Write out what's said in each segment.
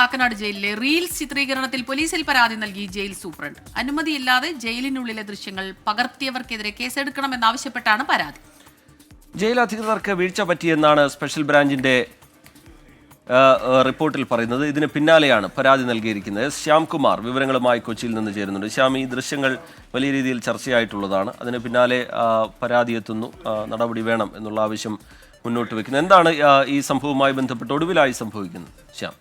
കാക്കനാട് ജയിലിലെ റീൽസ് ചിത്രീകരണത്തിൽ പോലീസിൽ പരാതി നൽകി ജയിൽ സൂപ്രണ്ട്. അനുമതിയില്ലാതെ ജയിലിനുള്ളിലെ ദൃശ്യങ്ങൾ പകർത്തിയവർക്കെതിരെ കേസെടുക്കണമെന്നാവശ്യപ്പെട്ടാണ് പരാതി. ജയിൽ അധികൃതർക്ക് വീഴ്ച പറ്റിയെന്നാണ് സ്പെഷ്യൽ ബ്രാഞ്ചിന്റെ റിപ്പോർട്ടിൽ പറയുന്നത്. ഇതിന് പിന്നാലെയാണ് പരാതി നൽകിയിരിക്കുന്നത്. ശ്യാംകുമാർ വിവരങ്ങളുമായി കൊച്ചിയിൽ നിന്ന് ചേരുന്നുണ്ട്. ശ്യാം, ഈ ദൃശ്യങ്ങൾ വലിയ രീതിയിൽ ചർച്ചയായിട്ടുള്ളതാണ്. അതിന് പിന്നാലെ പരാതി എത്തുന്നു, നടപടി വേണം എന്നുള്ള ആവശ്യം മുന്നോട്ട് വെക്കുന്നത്. എന്താണ് ഈ സംഭവവുമായി ബന്ധപ്പെട്ട് ഒടുവിലായി സംഭവിക്കുന്നത്? ശ്യാം.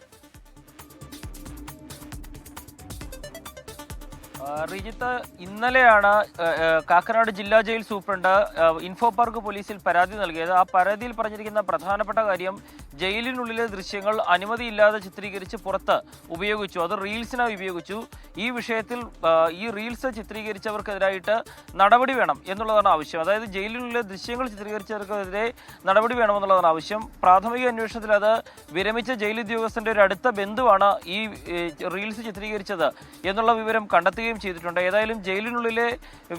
റിജിത്ത്, ഇന്നലെയാണ് കാക്കനാട് ജില്ലാ ജയിൽ സൂപ്രണ്ട് ഇൻഫോ പാർക്ക് പോലീസിൽ പരാതി നൽകിയത്. ആ പരാതിയിൽ പറഞ്ഞിരിക്കുന്ന പ്രധാനപ്പെട്ട കാര്യം ജയിലിനുള്ളിലെ ദൃശ്യങ്ങൾ അനുമതിയില്ലാതെ ചിത്രീകരിച്ച് പുറത്ത് ഉപയോഗിച്ചു, അത് റീൽസിനായി ഉപയോഗിച്ചു. ഈ വിഷയത്തിൽ ഈ റീൽസ് ചിത്രീകരിച്ചവർക്കെതിരായിട്ട് നടപടി വേണം എന്നുള്ളതാണ് ആവശ്യം. അതായത് ജയിലിനുള്ളിലെ ദൃശ്യങ്ങൾ ചിത്രീകരിച്ചവർക്കെതിരെ നടപടി വേണമെന്നുള്ളതാണ് ആവശ്യം. പ്രാഥമിക അന്വേഷണത്തിൽ അത് വിരമിച്ച ജയിൽ ഉദ്യോഗസ്ഥന്റെ ഒരു അടുത്ത ബന്ധുവാണ് ഈ റീൽസ് ചിത്രീകരിച്ചത് എന്നുള്ള വിവരം കണ്ടെത്തുകയും ചെയ്തിട്ടുണ്ട്. ഏതായാലും ജയിലിനുള്ളിലെ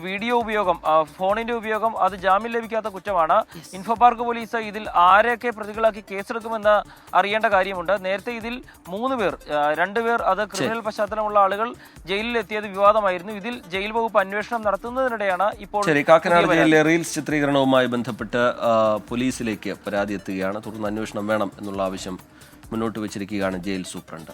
വീഡിയോ ഉപയോഗം, ഫോണിന്റെ ഉപയോഗം, അത് ജാമ്യം ലഭിക്കാത്ത കുറ്റമാണ്. ഇൻഫോ പാർക്ക് പോലീസ് ഇതിൽ ആരെയൊക്കെ പ്രതികളാക്കി കേസെടുക്കുമെന്ന് അറിയേണ്ട കാര്യമുണ്ട്. നേരത്തെ ഇതിൽ 3 പേർ, 2 പേർ അത് ക്രിമിനൽ പശ്ചാത്തലമുള്ള ആളുകൾ ജയിലിലെത്തിയത് വിവാദമായിരുന്നു. ഇതിൽ ജയിൽ വകുപ്പ് അന്വേഷണം നടത്തുന്നതിനിടെയാണ് ഇപ്പോൾ കാക്കനാട് ജയിലിലെ റീൽസ് ചിത്രീകരണവുമായി ബന്ധപ്പെട്ട് പോലീസിലേക്ക് പരാതി എത്തുകയാണ്. തുടർന്ന് അന്വേഷണം വേണം എന്നുള്ള ആവശ്യം മുന്നോട്ട് വെച്ചിരിക്കുകയാണ് ജയിൽ സൂപ്രണ്ട്.